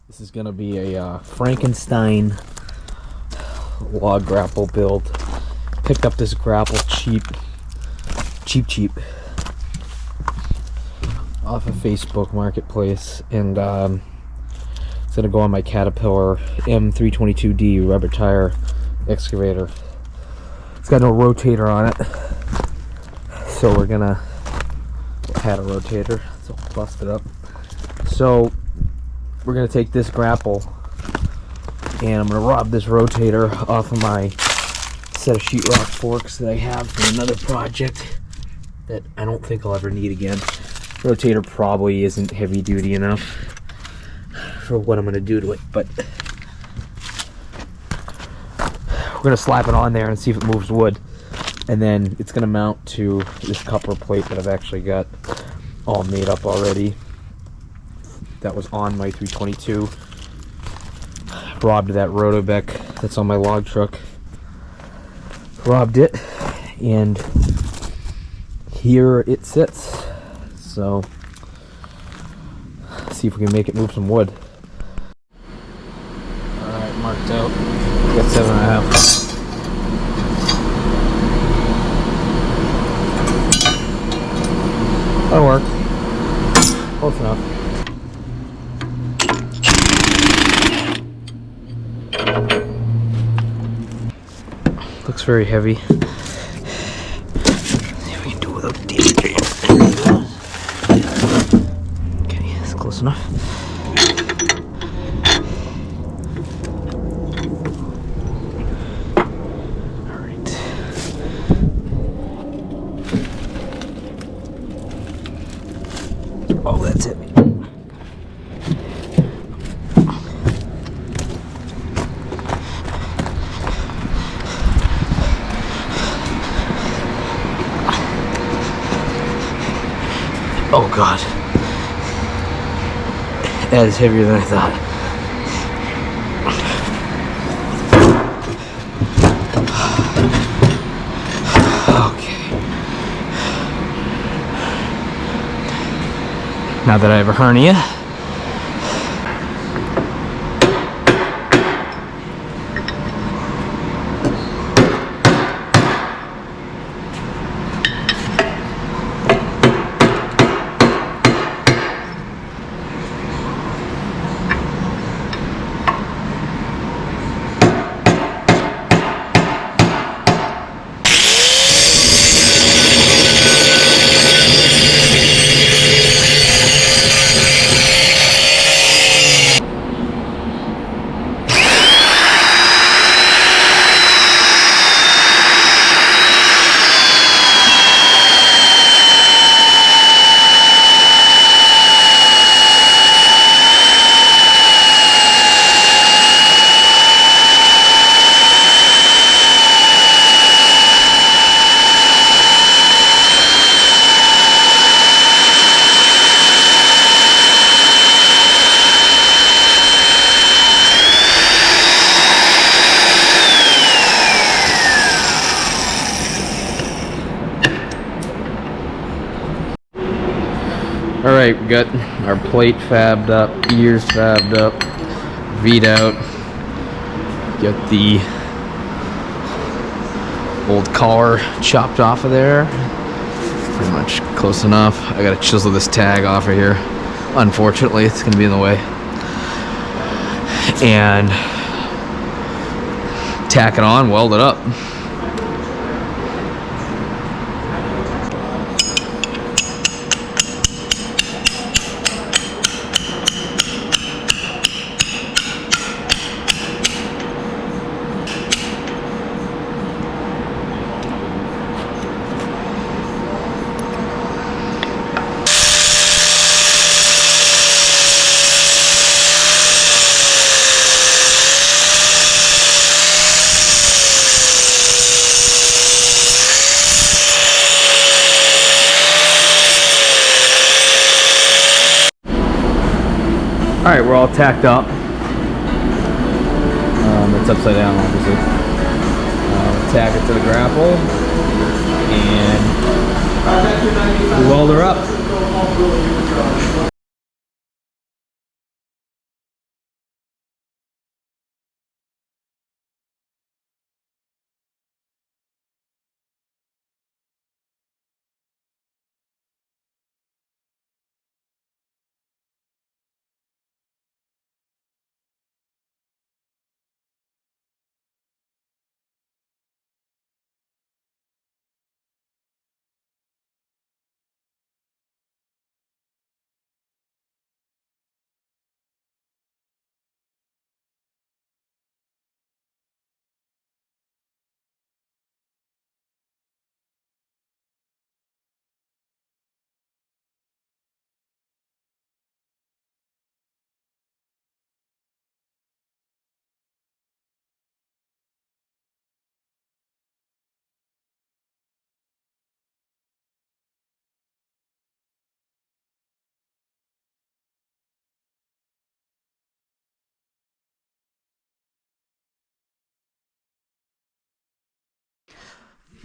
This is gonna be a Frankenstein log grapple build. Picked up this grapple cheap off of Facebook Marketplace, and it's gonna go on my Caterpillar M322D rubber tire excavator. It's got no rotator on it, so we're gonna had a rotator, so bust it up. So we're gonna take this grapple and I'm gonna rob this rotator off of my set of sheetrock forks that I have for another project that I don't think I'll ever need again. Rotator probably isn't heavy duty enough for what I'm gonna do to it, but we're gonna slap it on there and see if it moves wood, and then it's gonna mount to this coupler plate that I've actually got all made up already. That was on my 322. Robbed that Rotobec that's on my log truck. Robbed it, and here it sits. So, see if we can make it move some wood. Alright, marked out. Got 7.5. That'll work. Close enough. Looks very heavy. See if we can do it without damaging it. Okay, it's close enough. Alright. Oh, that's it. Oh god. That is heavier than I thought. Okay. Not that I have a hernia. Alright, we got our plate fabbed up, ears fabbed up, V'd out. Got the old collar chopped off of there. Pretty much close enough. I gotta chisel this tag off of here. Unfortunately, it's gonna be in the way. And tack it on, weld it up. Alright, we're all tacked up. It's upside down, obviously. Tack it to the grapple, and we weld her up.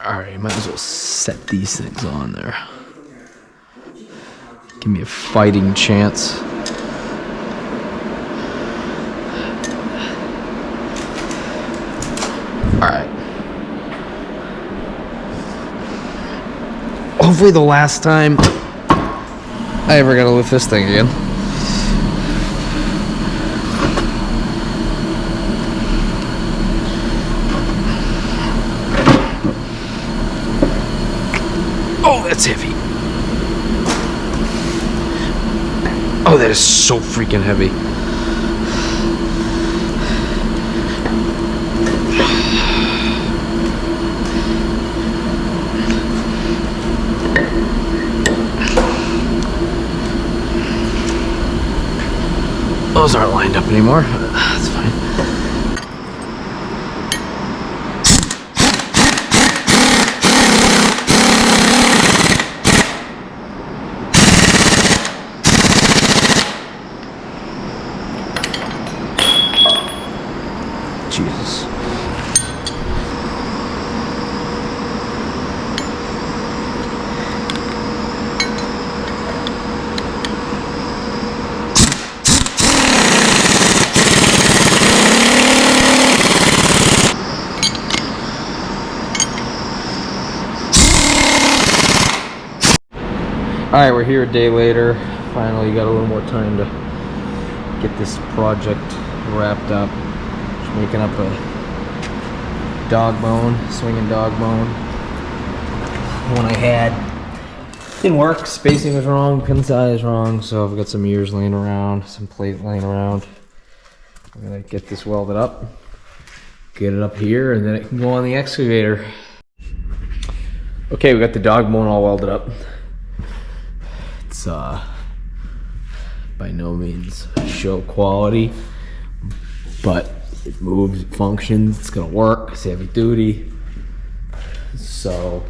Alright, might as well set these things on there. Give me a fighting chance. Alright. Hopefully the last time I ever gotta lift this thing again. Oh, that's heavy. Oh, that is so freaking heavy. Those aren't lined up anymore. That's fine. Jesus. Alright, we're here a day later. Finally got a little more time to get this project wrapped up. Just making up a dog bone, swinging dog bone. One I had didn't work, spacing was wrong, pin size wrong, so I've got some ears laying around, some plate laying around. I'm gonna get this welded up, get it up here, and then it can go on the excavator. Okay, we got the dog bone all welded up. It's by no means show quality, but it moves, it functions, it's gonna work, it's heavy duty. So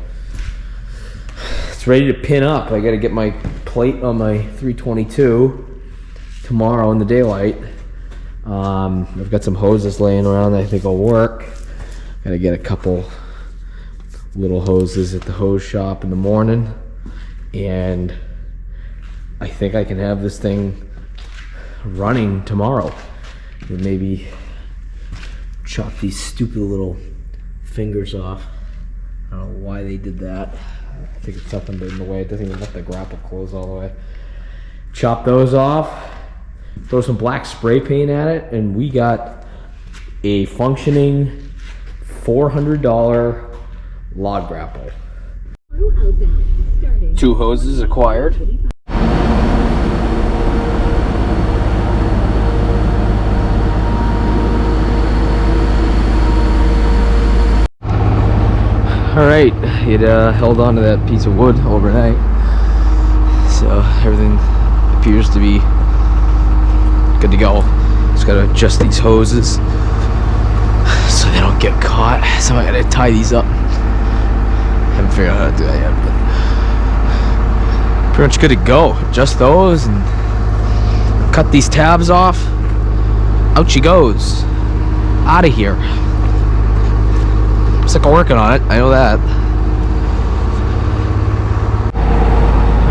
it's ready to pin up. I gotta get my plate on my 322 tomorrow in the daylight. I've got some hoses laying around that I think will work. Gotta get a couple little hoses at the hose shop in the morning, and I think I can have this thing running tomorrow. And maybe chop these stupid little fingers off. I don't know why they did that. I think it's something in the way. It doesn't even let the grapple close all the way. Chop those off, throw some black spray paint at it, and we got a functioning $400 log grapple. 2 hoses acquired. Alright, it held onto that piece of wood overnight, so everything appears to be good to go. Just gotta adjust these hoses so they don't get caught, so I gotta tie these up. Haven't figured out how to do that yet, but pretty much good to go. Adjust those and cut these tabs off. Out she goes. Out of here. Sick of working on it, I know that.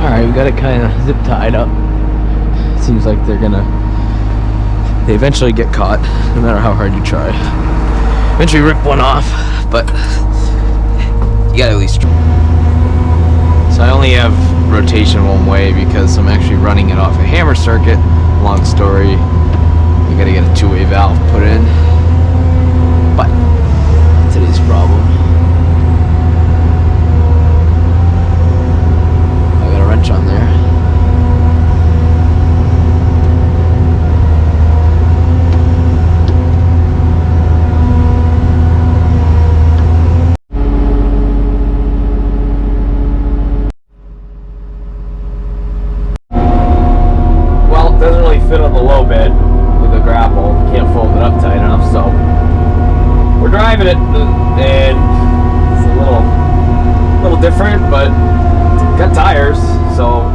Alright, we got it kind of zip tied up. Seems like they eventually get caught, no matter how hard you try. Eventually rip one off, but you gotta at least try. So I only have rotation one way because I'm actually running it off a hammer circuit. Long story, we gotta get a 2-way valve put in. But today's problem. I got a wrench on there. Well, it doesn't really fit on the low bed with the grapple. Can't fold it up tight enough, so we're driving it, and it's a little different, but it's got tires, so